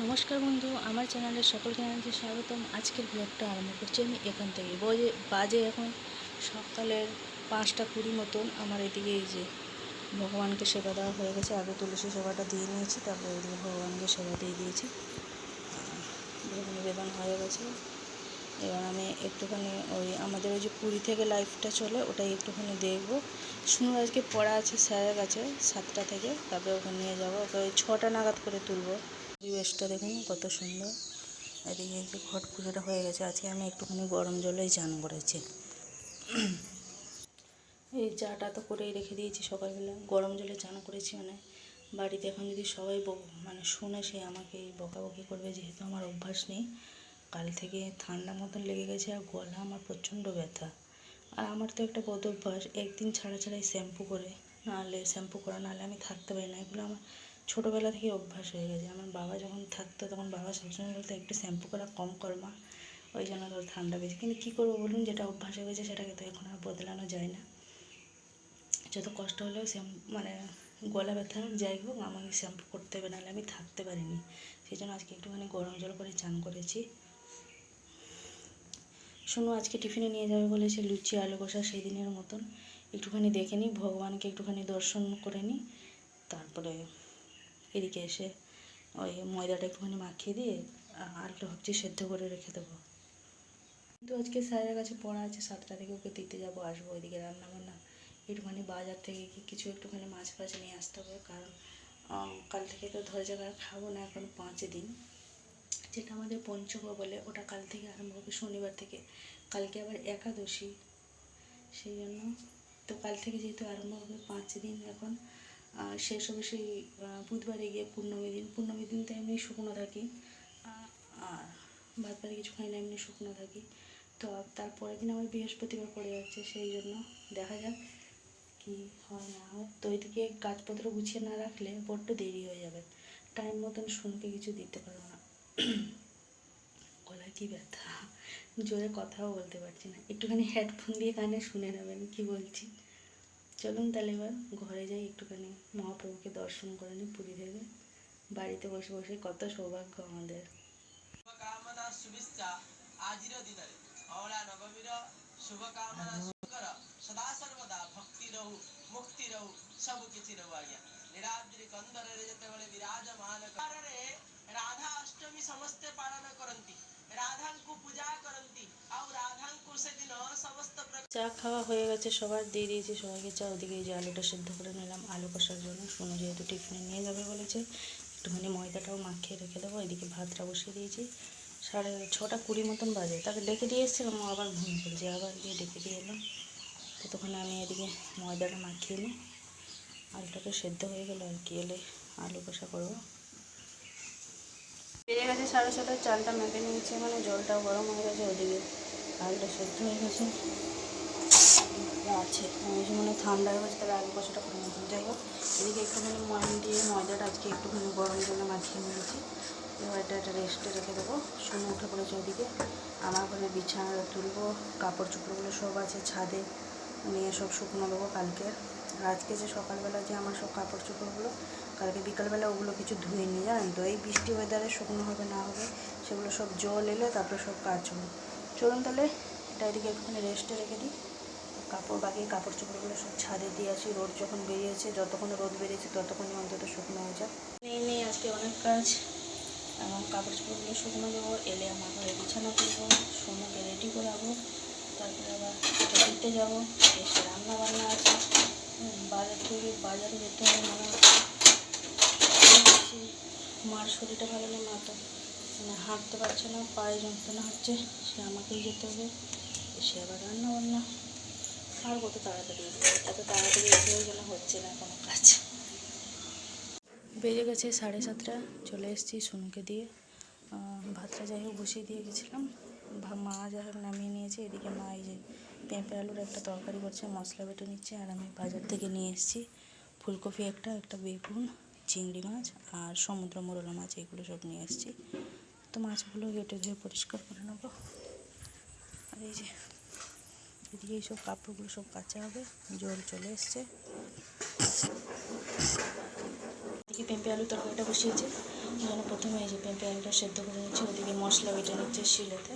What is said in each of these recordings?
নমস্কার বন্ধু, আমার চ্যানেলে সকলকে জানাচ্ছি স্বাগতম। আজকের ব্লগটা আরম্ভ করছি আমি এখান থেকে। বাজে এখন সকালের 5টা 20 মতন। আমার এদিকে এই যে ভগবানকে সেবা দেওয়া হয়ে গেছে। আগে তুলসী সেবাটা দিয়ে নিয়েছি, তারপরে এদিকে ভগবানকে সেবা দিয়ে দিয়েছি। ভোগ নিবেদন হয়ে গেছে। এবার আমি একটুখানি আমাদের ওই যে পুরী থেকে লাইভটা চলে, ওটাই একটুখানি দেখবো। শুনুন, আজকে পড়া আছে স্যারের কাছে 7টা থেকে, তারপরে ওখানে নিয়ে যাবো। ওকে 6টা নাগাদ করে তুলবো। পরিবেশটা দেখুন কত সুন্দর। এদিকে যে ঘট পুজোটা হয়ে গেছে। আজকে আমি একটুখানি গরম জলেই চান করেছি। এই চাটা তো করেই রেখে দিয়েছি সকালবেলা, গরম জলে চান করেছি। মানে বাড়িতে এখন যদি সবাই শুনে, সে আমাকে বকাবকি করবে, যেহেতু আমার অভ্যাস নেই। কাল থেকে ঠান্ডা মতন লেগে গেছে আর গলা আমার প্রচণ্ড ব্যথা। আর আমার তো একটা বদ অভ্যাস, একদিন ছাড়া ছাড়াই শ্যাম্পু করা, নাহলে আমি থাকতে পারি না। এগুলো আমার ছোটোবেলা থেকে অভ্যাস হয়ে গেছে। আমার বাবা যখন থাকতো তখন বাবা সবসময় বলতো একটু শ্যাম্পু করা কম কর মা, ওই জন্য তোর ঠান্ডা বেশি। কিন্তু কী করবো বলুন, যেটা অভ্যাস হয়ে গেছে সেটাকে তো এখন আর বদলানো যায় না। যত কষ্ট হলেও গলা ব্যথা যাই হোক, আমাকে শ্যাম্পু করতে হবে, নাহলে আমি থাকতে পারিনি। সেই জন্য আজকে একটুখানি গরম জল করে চান করেছি। শোনো, আজকে টিফিনে নিয়ে যাবে বলেছে লুচি আলু কষা, সেই দিনের মতন। একটুখানি দেখে নিই, ভগবানকে একটুখানি দর্শন করে নিই, তারপরে এদিকে এসে ওই ময়দাটা একটুখানি মাখিয়ে দিয়ে আলুটা ভাবছি সেদ্ধ করে রেখে দেবো। কিন্তু আজকে স্যারের কাছে পড়া আছে 7টা থেকে, ওকে দিতে যাবো, আসবো। ওইদিকে রান্নাবান্না একটুখানি বাজার থেকে কিছু একটুখানি মাছ ফাছ নিয়ে আসতে হবে। কারণ কাল থেকে তো ধৈর্য আর খাবো না, এখন 5 দিন, যেটা আমাদের পঞ্চক বলে, ওটা কাল থেকে আরম্ভ হবে, শনিবার থেকে। কালকে আবার একাদশী, সেই জন্য তো কাল থেকে যেহেতু আরম্ভ হবে 5 দিন। এখন শেষ হবে সেই বুধবারে গিয়ে পূর্ণমী দিন তো এমনি শুকনো থাকি, আর বাদ বাকি কিছু খাই না, এমনি শুকনো থাকি। তো তারপরের দিন আবার বৃহস্পতিবার পড়ে যাচ্ছে, সেই জন্য দেখা যাক কি হয় না হয়। তো এদিকে কাজপত্র গুছিয়ে না রাখলে বড্ড দেরি হয়ে যাবে, টাইম মতন শুনতে কিছু দিতে পারবো না। গলায় কি ব্যথা, জোরে কথাও বলতে পারছি না। একটুখানি হেডফোন দিয়ে কানে শুনে নেবেন কি বলছি। চলুন তাহলে এবার ঘরে যাই, একটুখানি মহাপ্রভুকে দর্শন করে নিই পুরী থেকে। বাড়িতে বসে বসে কত সৌভাগ্য আমাদের। আজির দিନରେ অওলা নবমীর শুভকামনা শুকর সদা সর্বদা ভক্তি রহু মুক্তি রহু ସବୁ କିଛି ରହୁ ଆଜ୍ଞା। ନୀଳାଦ୍ରି କନ୍ଦରରେ ଯେତେବେଳେ ବିରାଜମାନ କାରରେ ରାଧା ଅଷ୍ଟମୀ ସମସ୍ତେ ପାଳନ କରନ୍ତି, রাধাଙ୍କୁ পূজা করନ୍ତି ଆଉ রাধাଙ୍କୁ সেদিন সমস্ত চা খাওয়া হয়ে গেছে, সবার দিয়ে দিয়েছি সবাইকে চা। ওদিকে এই যে আলুটা সেদ্ধ করে নিলাম আলু কষার জন্য। শুনে যেহেতু টিফিনে নিয়ে যাবে বলেছে, একটুখানি ময়দাটাও মাখিয়ে রেখে দেবো। এদিকে ভাতটা বসিয়ে দিয়েছি। 6:20 মতন বাজে, তাকে ডেকে দিয়ে এসেছিলাম, আবার ঘুমিয়ে পড়েছে, আবার গিয়ে ডেকে দিয়ে এলাম। ততক্ষণে আমি এদিকে ময়দাটা মাখিয়ে নিই, আলুটাকে সেদ্ধ হয়ে গেল আর কি, এলে আলু কষা করবো। বেজে গেছে 7:30, চালটা মেপে নিয়েছি, মানে জলটাও গরম হয়ে গেছে। ওদিকে আলুটা সেদ্ধ হয়ে গেছে আছে, মানে ঠান্ডা হয়ে গেছে, তাহলে আলু কষাটা করে নিয়েছি। যাই হোক, এদিকে একটুখানি ময়দা দিয়ে ময়দাটা আজকে একটুখানি গরম জলে মাখিয়ে নিয়েছি। এবার এটা রেস্টে রেখে দেবো। শুনে উঠে পড়েছে ওদিকে। আমার ঘরে বিছানা তুলবো, কাপড় চোপড়গুলো সব আছে ছাদে, নিয়ে সব শুকনো দেবো কালকে। আর আজকে যে সকালবেলা যে আমার সব কাপড় চোপড়গুলো, কালকে বিকালবেলা ওগুলো কিছু ধুয়ে নিয়ে জানেন তো, এই বৃষ্টি ওয়েদারে শুকনো হবে না হবে, সেগুলো সব জল এলে তারপরে সব কাচবো। চলুন তাহলে এটা এদিকে একটুখানি রেস্টে রেখে দিই। বাকি কাপড় চোপড়গুলো সব ছাদে দিয়ে আসি। রোদ যখন বেরিয়েছে, যতক্ষণ রোদ বেরিয়েছে ততক্ষণই অন্তত শুকনো হয়ে যায়। নেই আজকে অনেক কাজ, এবং কাপড় চোপড়গুলো শুকনো দেবো, এলে আমার ঘরে বিছানা তুলবো, সোনাকে রেডি করাবো, তারপরে আবার দিতে যাবো, এসে রান্না বান্না আছে, বাজারে যেতে হবে মনে হচ্ছে। মার শরীরটা ভালো নেই, মা তো হাঁটতে পারছে না, পায়ে যন্ত্রণা হচ্ছে, সে আমাকেই যেতে হবে। এসে আবার রান্না বান্না, আর কত তাড়াতাড়ি এত তাড়াতাড়ি এসেও যেন হচ্ছে না কোনো কাজ। বেজে গেছে 7:30, চলে এসেছি সোনুকে দিয়ে। ভাতটা যাই হোক বসিয়ে দিয়ে গেছিলাম, মা যাই হোক নামিয়ে নিয়েছে। এদিকে মা এই যে পেঁপে আলুর একটা তরকারি করছে, মশলা বেটে নিচ্ছে। আর আমি বাজার থেকে নিয়ে এসেছি ফুলকপি একটা বেগুন, চিংড়ি মাছ আর সমুদ্র মোরলা মাছ, এগুলো সব নিয়ে এসেছি। তো মাছগুলো কেটে ধুয়ে পরিষ্কার করে নেবো। আর এই যে এদিকে এইসব কাপড়গুলো সব কাচা হবে, জল চলে এসছে। এদিকে পেঁপে আলু তরকারিটা বসিয়েছে, এখানে প্রথমে এই যে পেঁপে আলুটা সেদ্ধ করে নিচ্ছি, ওদিকে মশলা বেটে নিচ্ছে শিলেতে।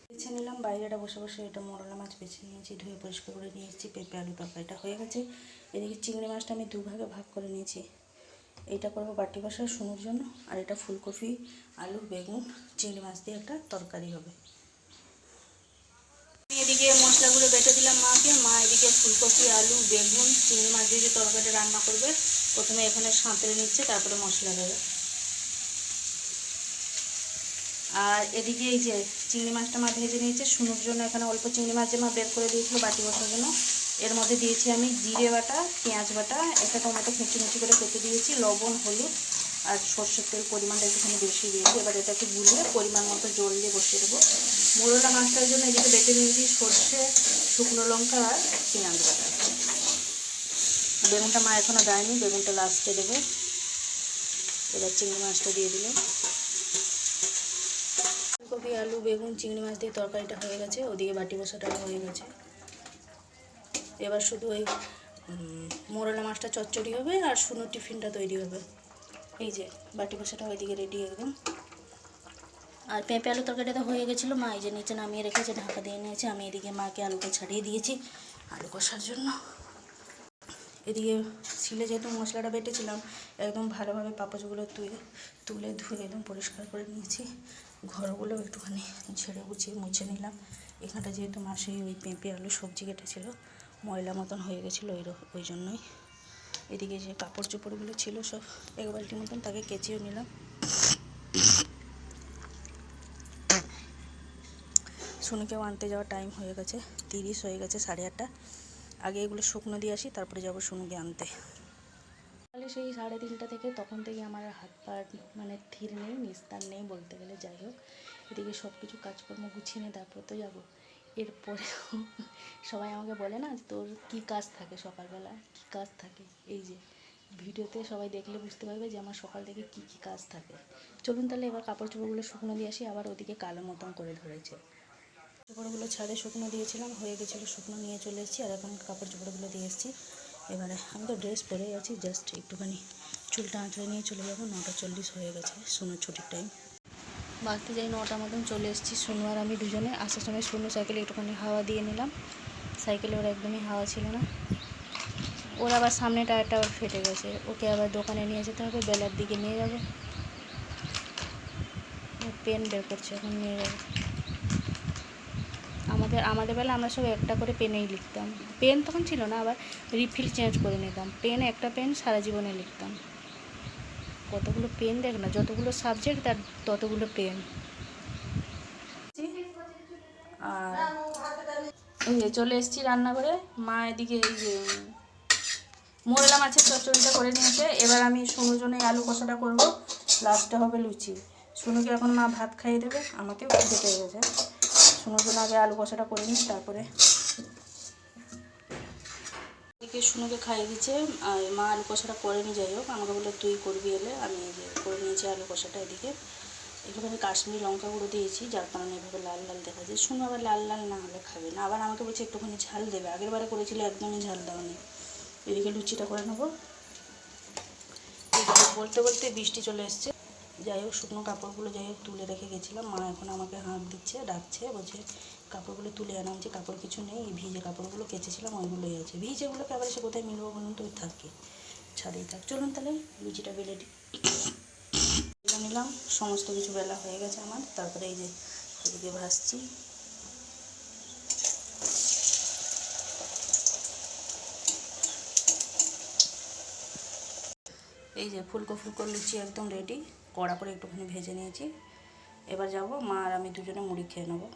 বেছে নিলাম বাইরেটা বসে বসে, এটা মোরলা মাছ বেছে নিয়েছি, ধুয়ে পরিষ্কার করে নিয়ে এসেছি। পেঁপে আলু তরকারিটা হয়ে গেছে। এদিকে চিংড়ি মাছটা আমি দুভাগে ভাগ করে নিয়েছি। এইটা করবো বাটি বসা শুনুর জন্য, আর এটা ফুলকপি আলু বেগুন চিংড়ি মাছ দিয়ে একটা তরকারি হবে। এদিকে মশলাগুলো বেটে দিলাম মাকে, মা এদিকে ফুলকপি আলু বেগুন চিংড়ি মাছ দিয়ে যে তরকারিটা রান্না করবে প্রথমে এখানে সাঁতরে নিচ্ছে, তারপরে মশলা দেবে। আর এদিকে এই যে চিংড়ি মাছটা মা ভেজে নিয়েছে শুনুর জন্য। এখানে অল্প চিংড়ি মাছ যে মা বের করে দিয়েছিল বাটি বসার জন্য। এর মধ্যে দিয়েছি আমি জিরে বাটা, পেঁয়াজ বাটা, একটা টমেটো কুচি কুচি করে কেটে দিয়েছি, লবণ হলুদ আর সর্ষের তেল পরিমাণটা একটুখানি বেশি দিয়েছি। এবার এটাকে গুলিয়ে পরিমাণ মতো জল দিয়ে বসিয়ে দেবো। মোরলা মাছটার জন্য এদিকে বেটে নিয়েছি সর্ষে, শুকনো লঙ্কা আর পেঁয়াজ বাটা। বেগুনটা মা এখনও দেয়নি, বেগুনটা লাস্টে দেবে। এবার চিংড়ি মাছটা দিয়ে দিল। ফুলকপি আলু বেগুন চিংড়ি মাছ দিয়ে তরকারিটা হয়ে গেছে, ওদিকে বাটি বসাটা হয়ে গেছে। এবার শুধু ওই মোরলা মাছটা চচ্চড়ি হবে আর শুনুর টিফিনটা তৈরি হবে। এই যে বাটি বসাটা ওইদিকে রেডি একদম। আর পেঁপে আলু তরকারিটা তো হয়ে গেছিলো, মা এই যে নিচে নামিয়ে রেখেছে, ঢাকা দিয়ে নিয়েছে। আমি এদিকে মাকে আলুটা ছাড়িয়ে দিয়েছি আলু কষার জন্য। এদিকে শিলে যেহেতু মশলাটা বেটেছিলাম, একদম ভালোভাবে পাপোশগুলো তুলে ধুয়ে একদম পরিষ্কার করে নিয়েছি। ঘরগুলো একটুখানি ঝেড়ে গুছিয়ে মুছে নিলাম। এখানটা যেহেতু মা সেই ওই পেঁপে আলু সবজি কেটেছিলো, ময়লা মতন হয়ে গেছিলো ওই জন্যই। এদিকে যে কাপড় চোপড়গুলো ছিল সব এক বালতির মতন, তাকে কেচেও নিলাম। শুনুকেও আনতে যাওয়ার টাইম হয়ে গেছে, 30 হয়ে গেছে, 8:30। আগে এগুলো শুকনো দিয়ে আসি, তারপরে যাবো শুনুকে আনতে। তাহলে সেই 3:30 থেকে তখন থেকে আমার হাত পা মানে থির নেই, নিস্তার নেই বলতে গেলে। যাই হোক, এদিকে সব কিছু কাজকর্ম গুছিয়ে নিয়ে তারপর তো যাবো। এরপরেও সবাই আমাকে বলে না তোর কি কাজ থাকে সকালবেলা, কি কাজ থাকে। এই যে ভিডিওতে সবাই দেখলে বুঝতে পারবে যে আমার সকাল থেকে কি কি কাজ থাকে। চলুন তাহলে এবার কাপড় চোপড়গুলো শুকনো দিয়ে আসি। আবার ওদিকে কালো মতন করে ধরেছে। চোপড়গুলো ছাদে শুকনো দিয়েছিলাম, হয়ে গেছিলো শুকনো, নিয়ে চলে এসেছি। আর এখন কাপড় চোপড়গুলো দিয়ে এসেছি। এবারে আমি তো ড্রেস পরেই আছি, জাস্ট একটুখানি চুলটা আঁচড়ে নিয়ে চলে যাবো। 9:40 হয়ে গেছে, শুনুর ছুটির টাইম। বাড়তে যাই 9টা মতন চলে এসেছি। শুনু আর আমি দুজনে আসার সময় শুনু সাইকেলে একটুখানি হাওয়া দিয়ে নিলাম। সাইকেলে ওর একদমই হাওয়া ছিল না। ওর আবার সামনে টায়ারটা আবার ফেটে গেছে, ওকে আবার দোকানে নিয়ে যেতে হবে, বেলার দিকে নিয়ে যাবো। পেন বের করছে, এখন নিয়ে যাবো। আমাদের বেলা আমরা সব একটা করে পেনেই লিখতাম। পেন তখন ছিল না, আবার রিফিল চেঞ্জ করে নিতাম। পেন একটা পেন সারা জীবনে লিখতাম। কতগুলো পেন দেখ না, যতগুলো সাবজেক্ট তার ততগুলো পেন। আর এই যে চলে এসেছি রান্নাঘরে। মা এদিকে এই যে মোরলা মাছের চচ্চড়িটা করে নিয়েছে। এবার আমি শুনুর জন্য আলু কষাটা করব, লাস্টে হবে লুচি। শুনুকে এখন মা ভাত খাইয়ে দেবে, আমাকেও খিদে পেয়ে গেছে। শুনুর জন্য আগে আলু কষাটা করে নিই, তারপরে এদিকে শুনুকে খাইয়ে দিচ্ছে। আর মা আলু কষাটা করেনি, যাই হোক আমাকে বলে তুই করবি, এলে আমি এই যে করে নিয়েছি আলু কষাটা। এদিকে একটুখানি কাশ্মীরি লঙ্কা গুঁড়ো দিয়েছি, যার কারণে এভাবে লাল লাল দেখা যায়। শুনু আবার লাল লাল না হলে খাবে না, আবার আমাকে বলছে একটুখানি ঝাল দেবে। আগের বারে করেছিল একদমই ঝাল দেওয়ানি। এদিকে লুচিটা করে নেবো। বলতে বলতে বৃষ্টি চলে এসছে। যাই হোক শুকনো কাপড়গুলো যাই হোক তুলে রেখে গেছিলাম। মা এখন আমাকে হাঁক দিচ্ছে, ডাকছে, বলছে কাপড়গুলো তুলে আনাম। যে কাপড় কিছু নেই, এই ভিজে কাপড়গুলো কেচেছিলাম ওইগুলোই আছে। ভিজেগুলোকে আবার সে কোথায় মিলবো বলুন তো, ওই থাকে ছাদেই থাক। চলুন তাহলে লুচিটা বেলে নিলাম। সমস্ত কিছু বেলা হয়ে গেছে আমার। তারপরে এই যে এদিকে ভাজছি। এই যে ফুলকো ফুলকো লুচি একদম রেডি, কড়া করে একটুখানি ভেজে নিয়েছি। এবার যাব মা আর আমি দুজনে মুড়ি খেয়ে নেবো।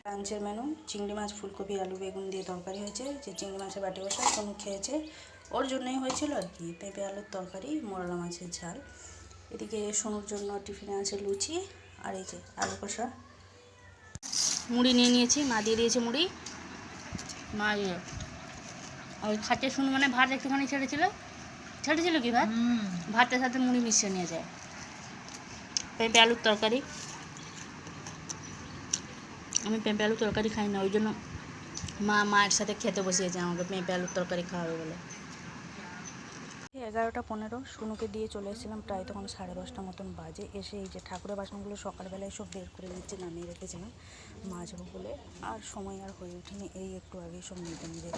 লাঞ্চের মেনু চিংড়ি মাছ ফুলকপি আলু বেগুন দিয়ে তরকারি হয়েছে। যে চিংড়ি মাছের বাটি বসা কোনো খেয়েছে, ওর জন্যই হয়েছিল আর কি। পেঁপে আলুর তরকারি, মোরলা মাছের ঝাল। এদিকে সোনুর জন্য টিফিনে আছে লুচি আর এই যে আলু কষা। মুড়ি নিয়ে নিয়েছি, মা দিয়ে দিয়েছে মুড়ি। মা ওই খাচ্ছে শুনু মানে ভাত একটুখানি ছেড়েছিল কি ভাত, ভাতের সাথে মুড়ি মিশিয়ে নিয়ে যায়। পেঁপে আলুর তরকারি আমি পেঁপে আলু তরকারি খাই না, ওই জন্য মায়ের সাথে খেতে বসিয়েছে, আমাকে পেঁপে আলুর তরকারি খাওয়াবে বলে। 11:15 শুনুকে দিয়ে চলে এসেছিলাম, প্রায় তখন 10:30 মতন বাজে। এসে এই যে ঠাকুরের বাসনগুলো সকালবেলায় সব বের করে নিচ্ছে, নামিয়ে রেখেছিলাম মাজবো বলে, আর সময় আর হয়ে ওঠেনি। এই একটু আগে সব নিজে নিজে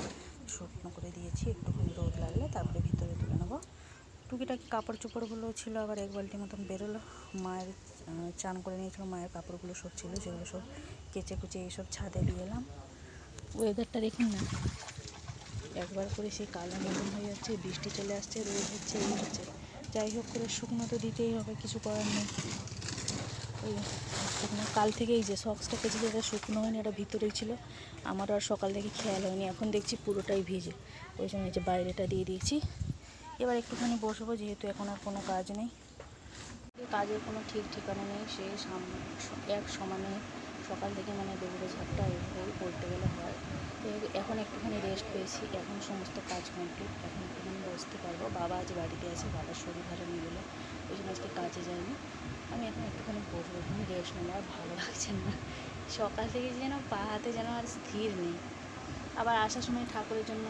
শুকনো করে দিয়েছি, একটুখানি রোদ লাগলে তারপরে ভিতরে তুলে নেবো। টুকিটাকি কাপড় চোপড়গুলো ছিল, আবার 1 বালতি মতন বেরোলো। মায়ের চান করে নিয়েছিল, মায়ের কাপড়গুলো সব ছিল, সেগুলো সব কেচে কুচে এইসব ছাদে দিয়ে এলাম। ওয়েদারটা দেখুন না, একবার করে সেই কালো মতন হয়ে যাচ্ছে, বৃষ্টি চলে আসছে, রোদ হচ্ছে, এই হচ্ছে। যাই হোক করে শুকনো তো দিতেই হবে, কিছু করার নেই। ওই শুকনো কাল থেকে এই যে সক্সটা কেচে যেটা শুকনো হয়নি, এটা ভিতরেই ছিল, আমার আর সকাল থেকে খেয়াল হয়নি, এখন দেখছি পুরোটাই ভিজে, ওই জন্য এই যে বাইরেটা দিয়ে দিয়েছি। এবার একটুখানি বসবো, যেহেতু এখন আর কোনো কাজ নেই, কাজের কোনো ঠিক ঠিকানা নেই। সেই এক সমানে সকাল থেকে মানে দৌড়ে ঝাপটা এইভাবেই বলতে গেলে হয়। তো এখন একটুখানি রেস্ট পেয়েছি, এখন সমস্ত কাজ কমপ্লিট, এখন একটুখানি বসতে পারবো। বাবা আজ বাড়িতে আছে, বাবার শরীর ভালো নেই বলে ওই জন্য আজকে কাজে যায়নি। আমি এখন একটুখানি বসবো, একটুখানি রেস্ট নেবো, আর ভালো লাগছে না। সকাল থেকে যেন পা হাতে যেন আর স্থির নেই। আবার আসার সময় ঠাকুরের জন্য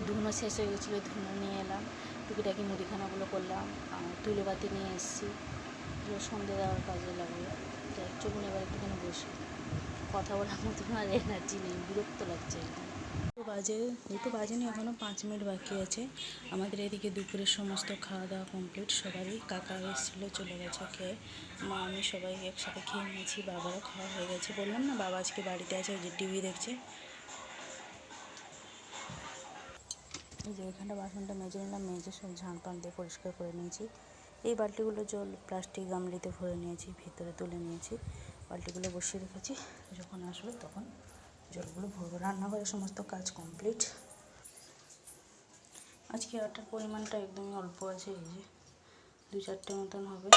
ধুনো শেষ হয়ে গেছিলো, ধুনো নিয়ে এলাম, টুকিটাকি মুদিখানাগুলো করলাম, তুলে বাতি নিয়ে এসেছি, সন্ধে দেওয়ার কাজে লাগবে। যাই চলুন এবার একটুখানি বসি, কথা বলার মতন আর এনার্জি নেই, বিরক্ত লাগছে একদম। দুটো বাজেনি, এখনও 5 মিনিট বাকি আছে। আমাদের এদিকে দুপুরের সমস্ত খাওয়া দাওয়া কমপ্লিট সবারই। কাকা এসেছিলো, চলে গেছে খেয়ে, মা আমি সবাই একসাথে খেয়ে নিয়েছি, বাবারও খাওয়া হয়ে গেছে। বললাম না বাবা আজকে বাড়িতে আছে, ওই যে টিভি দেখছে। এই যে এখানটা বাসনটা মেজে নিলাম, মেজে সব ঝাঁট পান দিয়ে পরিষ্কার করে নিয়েছি। এই বালতিগুলো জল প্লাস্টিক গামলিতে ভরে নিয়েছি, ভিতরে তুলে নিয়েছি, বালতিগুলো বসিয়ে রেখেছি, যখন আসবে তখন জলগুলো ভরবো। রান্নাঘরের সমস্ত কাজ কমপ্লিট। আজকে আটার পরিমাণটা একদমই অল্প আছে, এই যে 2-4টে মতন হবে,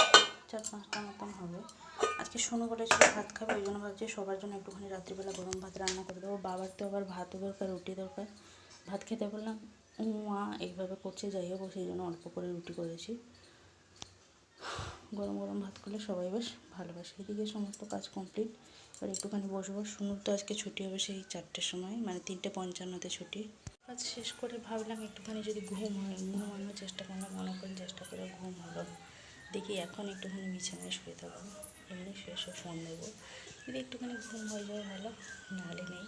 4-5টা মতন হবে। আজকে শোনো বলেছিল ভাত খাবে, ওই জন্য ভাবছি সবার জন্য একটুখানি রাত্রিবেলা গরম ভাত রান্না করে দেবো। বাবার তো আবার ভাতও দরকার, রুটি দরকার। ভাত খেতে বললাম, মা এইভাবে করছে, যাই হোক সেই জন্য অল্প করে রুটি করেছি। গরম গরম ভাত করলে সবাই বেশ ভালোবাসে। এদিকে সমস্ত কাজ কমপ্লিট, এবার একটুখানি বসবো। শুনুর তো আজকে ছুটি হবে সেই 4টের সময়, মানে 3:55-তে ছুটি। কাজ শেষ করে ভাবলাম একটুখানি যদি ঘুম হয়, ঘুমানোর চেষ্টা করলাম, অনেকক্ষণ চেষ্টা করে ঘুম হলো। দেখি এখন একটুখানি বিছানায় শুয়ে থাকবো, এমনি শুয়ে শুয়ে ফোন দেবো, যদি একটুখানি ঘুম হয়ে যায় ভালো, নাহলে নেই।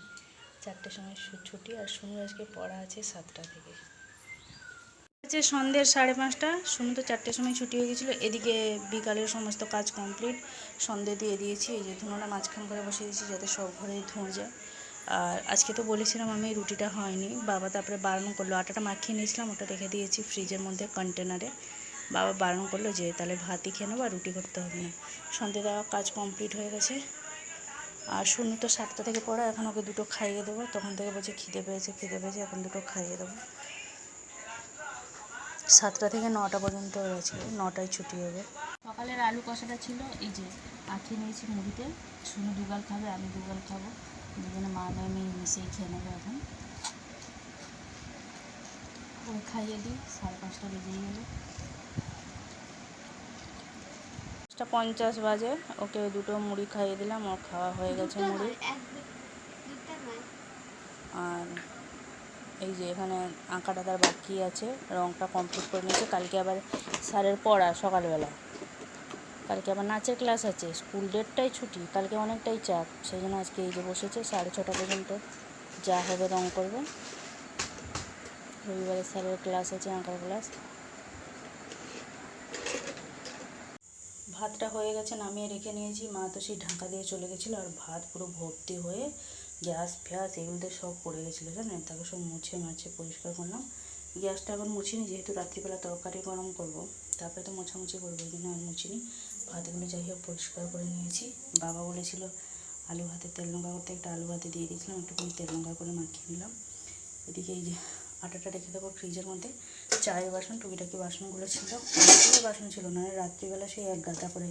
4টের সময় ছুটি, আর শুনুর আজকে পড়া আছে 7টা থেকে। হচ্ছে সন্ধ্যের 5:30, শুনুন তো 4টের সময় ছুটি হয়ে গেছিলো। এদিকে বিকালের সমস্ত কাজ কমপ্লিট, সন্ধ্যে দিয়ে দিয়েছি। এই যে ধুনোটা মাঝখান করে বসিয়ে দিয়েছি, যাতে সব ঘরেই ধোঁয়া যায়। আর আজকে তো বলেছিলাম আমি রুটিটা হয়নি, বাবা তারপরে বারণ করলো, আটাটা মাখিয়ে নিয়েছিলাম, ওটা রেখে দিয়েছি ফ্রিজের মধ্যে কন্টেনারে। বাবা বারণ করলো যে তাহলে ভাতই খেয়ে নেবো, আর রুটি করতে হবে না। সন্ধ্যে দেওয়া কাজ কমপ্লিট হয়ে গেছে। আর শুনু তো 7টা থেকে পড়া, এখন ওকে দুটো খাইয়ে দেবো, তখন থেকে বলছে খিদে পেয়েছে, এখন দুটো খাইয়ে দেবো। 7টা থেকে 9টা পর্যন্ত আছে, 9টায় ছুটি হবে। সকালের আলু কষাটা ছিল, এই যে মাখিয়ে নিয়েছি মুড়িতে, শুনু 2 গাল খাবে, আমি 2 গাল খাবো, দুজনে মা মেয়ে মিশিয়ে খেয়ে নেবে। এখন ওই খাইয়ে দিই, 5:30 বেজেই গেলো। 5:50 বাজে, ওকে দুটো মুড়ি খাইয়ে দিলাম, ও খাওয়া হয়ে গেছে মুড়ি। আর এই যে এখানে আঁকাটা তার বাকি আছে, রঙটা কমপ্লিট করে নিয়েছে। কালকে আবার স্যারের পড়া সকালবেলা, কালকে আবার নাচের ক্লাস আছে, স্কুল 1:30টায় ছুটি, কালকে অনেকটাই চাপ, সেই জন্য আজকে এই যে বসেছে 6:30 পর্যন্ত, যা হবে রঙ করবে। রবিবারে স্যারের ক্লাস আছে, আঁকার ক্লাস। ভাতটা হয়ে গেছে, নামিয়ে রেখে নিয়েছি। মা তো সেই ঢাকা দিয়ে চলে গেছিলো, আর ভাত পুরো ভর্তি হয়ে গ্যাস ফ্যাস এগুলোতে সব পড়ে গেছিলো, জানেন। তাকে সব মুছে মাছে পরিষ্কার করলাম। গ্যাসটা এখন মুছিনি, যেহেতু রাত্রিবেলা তরকারি গরম করবো, তারপরে তো মোছামুছি করবো, এই জন্য আর মুছিনি। ভাতগুলো যাই হোক পরিষ্কার করে নিয়েছি। বাবা বলেছিল আলু ভাতে তেল লঙ্কা করতে, একটা আলু ভাতে দিয়ে দিয়েছিলাম, একটুখানি তেল লঙ্কা করে মাখিয়ে নিলাম। এদিকে এই যে আটাটা রেখে দেবো ফ্রিজের মধ্যে। চায়ের বাসন টুকিটাকি বাসনগুলো ছিল, অনেকগুলো বাসন ছিল না, রাত্রিবেলা সেই এক গাদা করে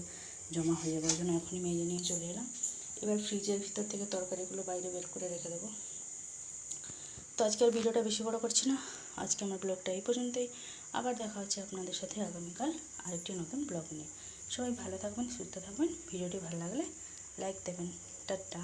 জমা হয়ে যাবে, ওই জন্য এখনই মেজে নিয়ে চলে এলাম। এবার ফ্রিজের ভিতর থেকে তরকারিগুলো বাইরে বের করে রেখে দেবো। তো আজকের ভিডিওটা বেশি বড় করছি না, আজকে আমার ব্লগটা এই পর্যন্তই। আবার দেখা হচ্ছে আপনাদের সাথে আগামীকাল আরেকটি নতুন ব্লগ নিয়ে। সবাই ভালো থাকবেন, সুস্থ থাকবেন। ভিডিওটি ভালো লাগলে লাইক দেবেন। টাটা।